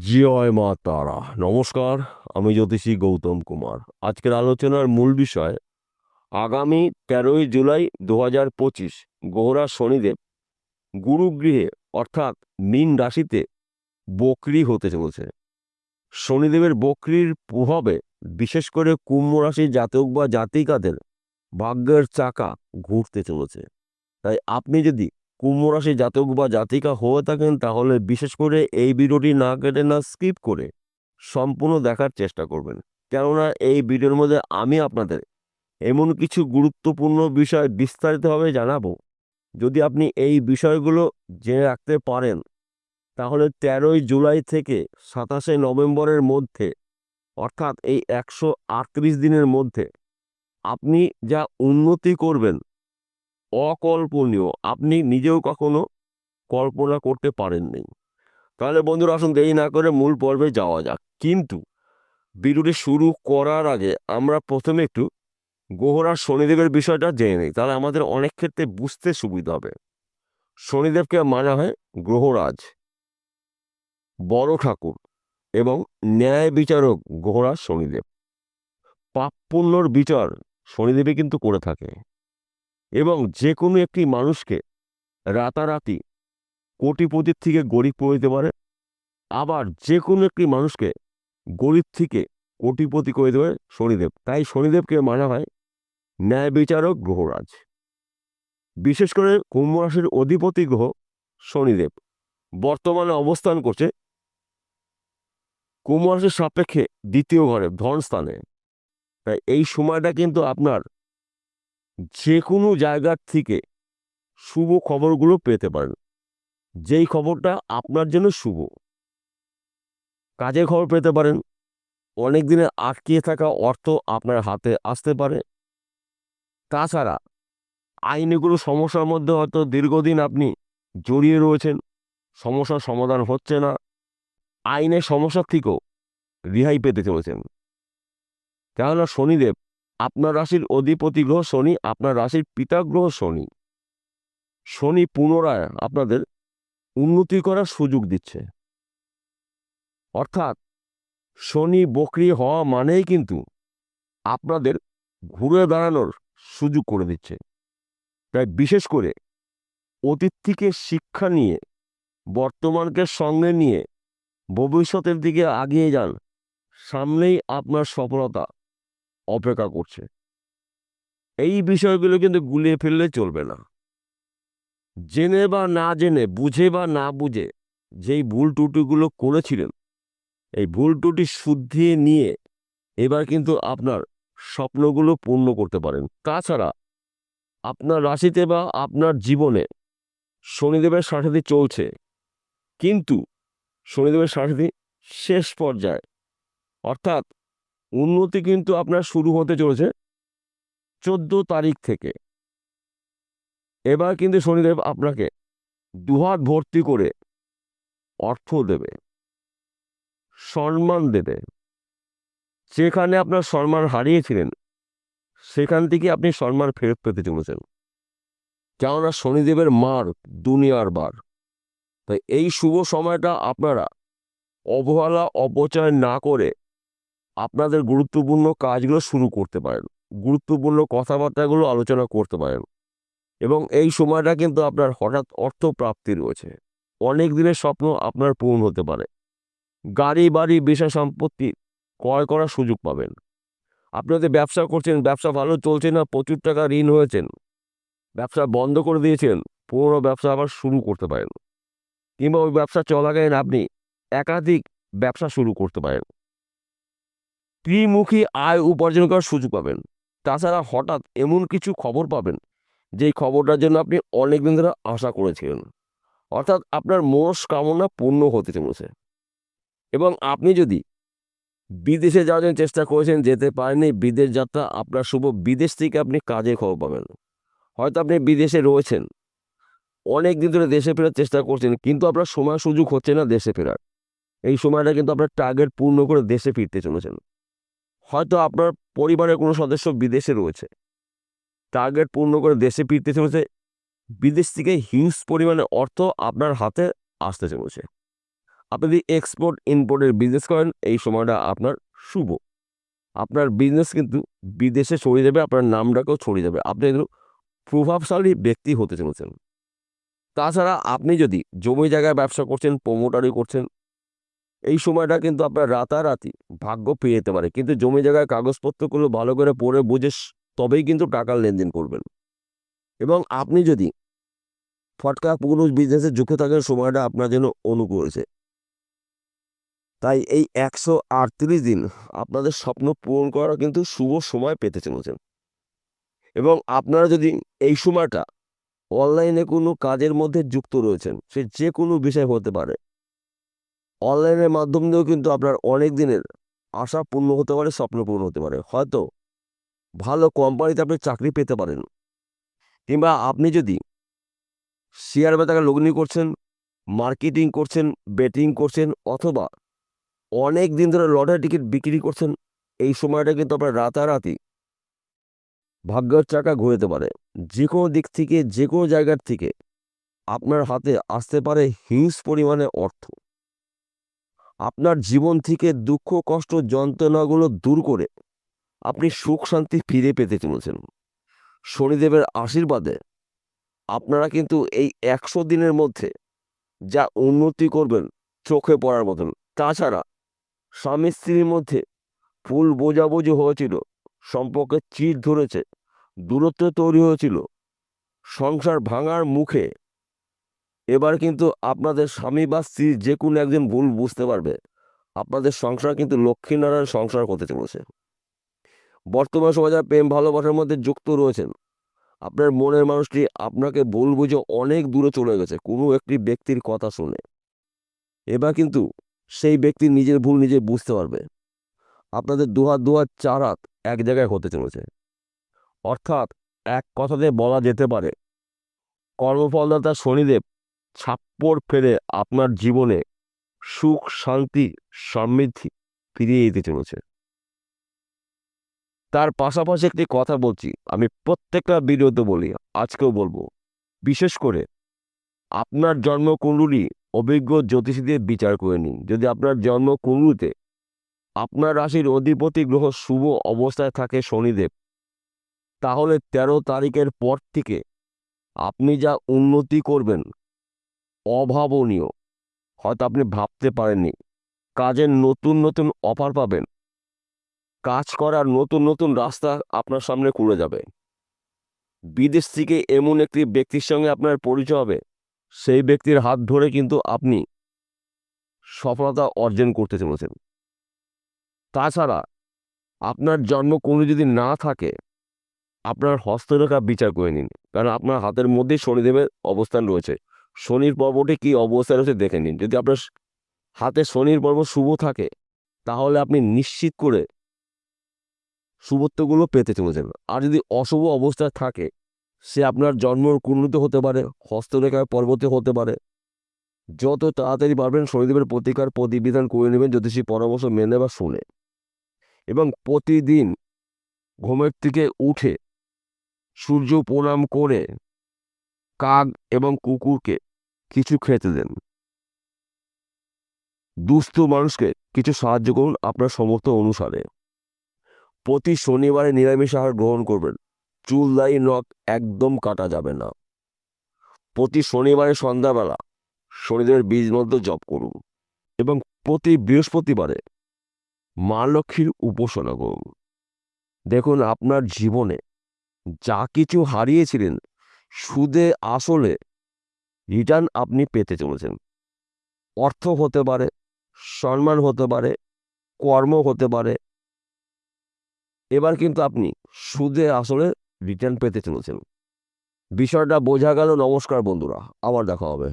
জয় মা তারা। নমস্কার, আমি জ্যোতিষী গৌতম কুমার। আজকের আলোচনার মূল বিষয় আগামী 13ই জুলাই 2025 গ্রহরা শনিদেব গুরুগৃহে অর্থাৎ মীন রাশিতে বক্রী হতে চলেছে। শনিদেবের বক্রীর প্রভাবে বিশেষ করে কুম্ভ রাশির জাতক বা জাতিকাদের ভাগ্যের চাকা ঘুরতে চলেছে। তাই আপনি যদি কুম্ভ রাশি জাতক বা জাতিকা হয়ে থাকেন তাহলে বিশেষ করে এই ভিডিওটি না কেটে না স্কিপ করে সম্পূর্ণ দেখার চেষ্টা করবেন, কেননা এই ভিডিওর মধ্যে আমি আপনাদের এমন কিছু গুরুত্বপূর্ণ বিষয় বিস্তারিতভাবে জানাবো। যদি আপনি এই বিষয়গুলো জেনে রাখতে পারেন তাহলে 13ই জুলাই থেকে 27শে নভেম্বরের মধ্যে অর্থাৎ এই 138 দিনের মধ্যে আপনি যা উন্নতি করবেন অকল্পনীয়, আপনি নিজেও কখনো কল্পনা করতে পারেননি। তাহলে বন্ধুরা, আসুন দেরি না করে মূল পর্বে যাওয়া যাক। কিন্তু ভিডিওটি শুরু করার আগে আমরা প্রথমে একটু গ্রহরাজ শনিদেবের বিষয়টা জেনে নিই, তাহলে আমাদের অনেক ক্ষেত্রে বুঝতে সুবিধা হবে। শনিদেবকে মানা হয় গ্রহরাজ, বড় ঠাকুর এবং ন্যায় বিচারক গ্রহরাজ শনিদেব। পাপ পুণ্যর বিচার শনিদেবই কিন্তু করে থাকে এবং যে কোনো একটি মানুষকে রাতারাতি কোটিপতির থেকে গরিব করে দিতে পারে, আবার যে কোনো একটি মানুষকে গরিব থেকে কোটিপতি করে দেবে শনিদেব। তাই শনিদেবকে মানা হয় ন্যায় বিচারক গ্রহরাজ। বিশেষ করে কুম্ভ রাশির অধিপতি গ্রহ শনিদেব বর্তমানে অবস্থান করছে কুম্ভ রাশির সাপেক্ষে দ্বিতীয় ঘরে ধন স্থানে। তাই এই সময়টা কিন্তু আপনার যে কোনো জায়গার থেকে শুভ খবরগুলো পেতে পারেন, যেই খবরটা আপনার জন্য শুভ। কাজের খবর পেতে পারেন, অনেক দিনে আটকিয়ে থাকা অর্থ আপনার হাতে আসতে পারে। তাছাড়া আইনিগুলো সমস্যার মধ্যে হয়তো দীর্ঘদিন আপনি জড়িয়ে রয়েছেন, সমস্যার সমাধান হচ্ছে না, আইনের সমস্যার থেকেও রেহাই পেতে চলেছেন। কেননা শনিদেব আপনার রাশির অধিপতি গ্রহ শনি, আপনার রাশির পিতা গ্রহ শনি। শনি পুনরায় আপনাদের উন্নতি করার সুযোগ দিচ্ছে, অর্থাৎ শনি বক্রী হওয়া মানেই কিন্তু আপনাদের ঘুরে দাঁড়ানোর সুযোগ করে দিচ্ছে। তাই বিশেষ করে অতীত থেকে শিক্ষা নিয়ে বর্তমানকে সঙ্গে নিয়ে ভবিষ্যতের দিকে এগিয়ে যান, সামনেই আপনার সফলতা অপেক্ষা করছে। এই বিষয়গুলো কিন্তু গুলিয়ে ফেললে চলবে না। জেনে বা না জেনে, বুঝে বা না বুঝে যেই ভুল ত্রুটিগুলো করেছিলেন, এই ভুল ত্রুটি শুদ্ধিয়ে নিয়ে এবার কিন্তু আপনার স্বপ্নগুলো পূর্ণ করতে পারেন। তাছাড়া আপনার রাশিতে বা আপনার জীবনে শনিদেবের সাথে চলছে, কিন্তু শনিদেবের সাথে শেষ পর্যায়ে, অর্থাৎ উন্নতি কিন্তু আপনার শুরু হতে চলেছে 14 তারিখ থেকে। এবার কিন্তু শনিদেব আপনাকে দুহাত ভর্তি করে অর্থ দেবে, সম্মান দেবে। যেখানে আপনার সম্মান হারিয়েছিলেন সেখান থেকে আপনি সম্মান ফেরত পেতে চলেছেন, কেননা শনিদেবের মার দুনিয়ার বার। তাই এই শুভ সময়টা আপনারা অবহেলা অপচয় না করে আপনাদের গুরুত্বপূর্ণ কাজগুলো শুরু করতে পারেন, গুরুত্বপূর্ণ কথাবার্তাগুলো আলোচনা করতে পারেন। এবং এই সময়টা কিন্তু আপনার হঠাৎ অর্থ প্রাপ্তি রয়েছে, অনেক দিনের স্বপ্ন আপনার পূরণ হতে পারে। গাড়ি বাড়ি বিষয় সম্পত্তি ক্রয় করার সুযোগ পাবেন। আপনি হয়তো ব্যবসা করছেন, ব্যবসা ভালো চলছে না, প্রচুর টাকা ঋণ হয়েছেন, ব্যবসা বন্ধ করে দিয়েছেন, পুরোনো ব্যবসা আবার শুরু করতে পারেন। কিংবা ওই ব্যবসা চলাকালীন আপনি একাধিক ব্যবসা শুরু করতে পারেন, ত্রিমুখী আয় উপার্জন করার সুযোগ পাবেন। তাছাড়া হঠাৎ এমন কিছু খবর পাবেন যেই খবরটার জন্য আপনি অনেক দিন ধরে আশা করেছিলেন, অর্থাৎ আপনার মনস্কামনা পূর্ণ হতে চলেছে। এবং আপনি যদি বিদেশে যাওয়ার জন্য চেষ্টা করেছেন, যেতে পারেননি, বিদেশ যাত্রা আপনার শুভ। বিদেশ থেকে আপনি কাজে খবর পাবেন। হয়তো আপনি বিদেশে রয়েছেন, অনেক দিন ধরে দেশে ফেরার চেষ্টা করছেন, কিন্তু আপনার সময় সুযোগ হচ্ছে না দেশে ফেরার। এই সময়টা কিন্তু আপনার টার্গেট পূর্ণ করে দেশে ফিরতে চলেছেন। হয়তো আপনার পরিবারের কোনো সদস্য বিদেশে রয়েছে, টার্গেট পূর্ণ করে দেশে ফিরতে চলেছে। বিদেশ থেকে হিউজ পরিমাণে অর্থ আপনার হাতে আসতে চলেছে। আপনি যদি এক্সপোর্ট ইম্পোর্টের বিজনেস করেন এই সময়টা আপনার শুভ। আপনার বিজনেস কিন্তু বিদেশে ছড়িয়ে যাবে, আপনার নামটাকেও ছড়িয়ে যাবে, আপনি কিন্তু প্রভাবশালী ব্যক্তি হতে চলেছেন। তাছাড়া আপনি যদি জমি জায়গায় ব্যবসা করছেন, প্রমোটারি করছেন, এই সময়টা কিন্তু আপনার রাতারাতি ভাগ্য পেয়ে যেতে পারে। কিন্তু জমি জায়গায় কাগজপত্রগুলো ভালো করে পড়ে বুঝে তবেই কিন্তু টাকার লেনদেন করবেন। এবং আপনি যদি ফটকা পুরুষ বিজনেসে যুক্ত থাকার সময়টা আপনার জন্য অনুকূল হয়েছে। তাই এই 138 দিন আপনাদের স্বপ্ন পূরণ করার কিন্তু শুভ সময় পেতে চলেছেন। এবং আপনারা যদি এই সময়টা অনলাইনে কোনো কাজের মধ্যে যুক্ত রয়েছেন, সে যে কোনো বিষয় হতে পারে, অনলাইনের মাধ্যম দিয়েও কিন্তু আপনার অনেক দিনের আশা পূর্ণ হতে পারে, স্বপ্ন পূর্ণ হতে পারে। হয়তো ভালো কোম্পানিতে আপনি চাকরি পেতে পারেন, কিংবা আপনি যদি শেয়ার বাজারে লগ্নি করছেন, মার্কেটিং করছেন, বেটিং করছেন, অথবা অনেক দিন ধরে লটারি টিকিট বিক্রি করছেন, এই সময়টা কিন্তু আপনার রাতারাতি ভাগ্যের চাকা ঘুরতে পারে। যে কোনো দিক থেকে, যে কোনো জায়গার থেকে আপনার হাতে আসতে পারে হিউজ পরিমাণে অর্থ। আপনার জীবন থেকে দুঃখ, কষ্ট, যন্ত্রণাগুলো দূর করে আপনি সুখ শান্তি ফিরে পেতে চলেছেন। শনিদেবের আশীর্বাদে আপনারা কিন্তু এই 100 দিনের মধ্যে যা উন্নতি করবেন চোখে পড়ার মতন। তাছাড়া স্বামী স্ত্রীর মধ্যে ভুল বোঝাবুঝি হয়েছিল, সম্পর্কে চিড় ধরেছে, দূরত্ব তৈরি হয়েছিল, সংসার ভাঙার মুখে, এবার কিন্তু আপনাদের স্বামী বা স্ত্রী যে কোনো একজন ভুল বুঝতে পারবে। আপনাদের সংসার কিন্তু লক্ষ্মীনারায়ণ সংসার হতে চলেছে। বর্তমান সময় যারা প্রেম ভালোবাসার মধ্যে যুক্ত রয়েছেন, আপনার মনের মানুষটি আপনাকে ভুল বুঝে অনেক দূরে চলে গেছে কোনো একটি ব্যক্তির কথা শুনে। এবার কিন্তু সেই ব্যক্তি নিজের ভুল নিজে বুঝতে পারবে। আপনাদের দুহাত দুহাত চার হাত এক জায়গায় হতে চলেছে। অর্থাৎ এক কথাতে বলা যেতে পারে কর্মফলদাতা শনিদেব ছাপ্পড় ফেলে আপনার জীবনে সুখ, শান্তি, সমৃদ্ধি ফিরিয়ে দিতে চলেছে। তার পাশাপাশি একটি কথা বলছি, আমি প্রত্যেকটা ভিডিওতে বলি, আজকেও বলবো, বিশেষ করে আপনার জন্মকুণ্ডলী অভিজ্ঞ জ্যোতিষীদের বিচার করে নিন। যদি আপনার জন্মকুণ্ডলীতে আপনার রাশির অধিপতি গ্রহ শুভ অবস্থায় থাকে শনিদেব, তাহলে 13 তারিখের পর থেকে আপনি যা উন্নতি করবেন অভাবনীয়, হয়তো আপনি ভাবতে পারেননি। কাজের নতুন নতুন অফার পাবেন, কাজ করার নতুন নতুন রাস্তা আপনার সামনে খুলে যাবে। বিদেশ থেকে এমন একটি ব্যক্তির সঙ্গে আপনার পরিচয় হবে, সেই ব্যক্তির হাত ধরে কিন্তু আপনি সফলতা অর্জন করতে চলেছেন। তাছাড়া আপনার জন্মকুণ্ডলী যদি না থাকে, আপনার হস্তরেখা বিচার করে নিন, কারণ আপনার হাতের মধ্যেই শনিদেবের অবস্থান রয়েছে। শনির পর্বটি কী অবস্থায় রয়েছে দেখে নিন। যদি আপনার হাতে শনির পর্ব শুভ থাকে, তাহলে আপনি নিশ্চিত করে শুভত্বগুলো পেতে চলেছেন। আর যদি অশুভ অবস্থায় থাকে, সে আপনার জন্মর কুণ্ডলিতে হতে পারে, হস্তরেখায় পর্বতে হতে পারে। যত তাড়াতাড়ি পারবেন শনিদেবের প্রতিকার প্রতিবিধান করে নেবেন জ্যোতিষী পরামর্শ মেনে বা শুনে। এবং প্রতিদিন ঘুমের থেকে উঠে সূর্য প্রণাম করে কাক এবং কুকুরকে কিছু খেতে দেন। দুস্থ মানুষকে কিছু সাহায্য করুন আপনার সমর্থ অনুসারে। প্রতি শনিবারে নিরামিষ আহার গ্রহণ করবেন। চুলদাড়ি নখ একদম কাটা যাবে না। প্রতি শনিবারে সন্ধ্যাবেলা শনিদেবের বীজ মন্ত্র জপ করুন। এবং প্রতি বৃহস্পতিবারে মা লক্ষ্মীর উপাসনা করুন। দেখুন আপনার জীবনে যা কিছু হারিয়েছিলেন, সুদে আসলে রিটার্ন আপনি পেতে চলেছেন। অর্থ হতে পারে, সম্মান হতে পারে, কর্ম হতে পারে। এবার কিন্তু আপনি সুদে আসলে রিটার্ন পেতে চলেছেন। বিষয়টা বোঝা গেল। নমস্কার বন্ধুরা, আবার দেখা হবে।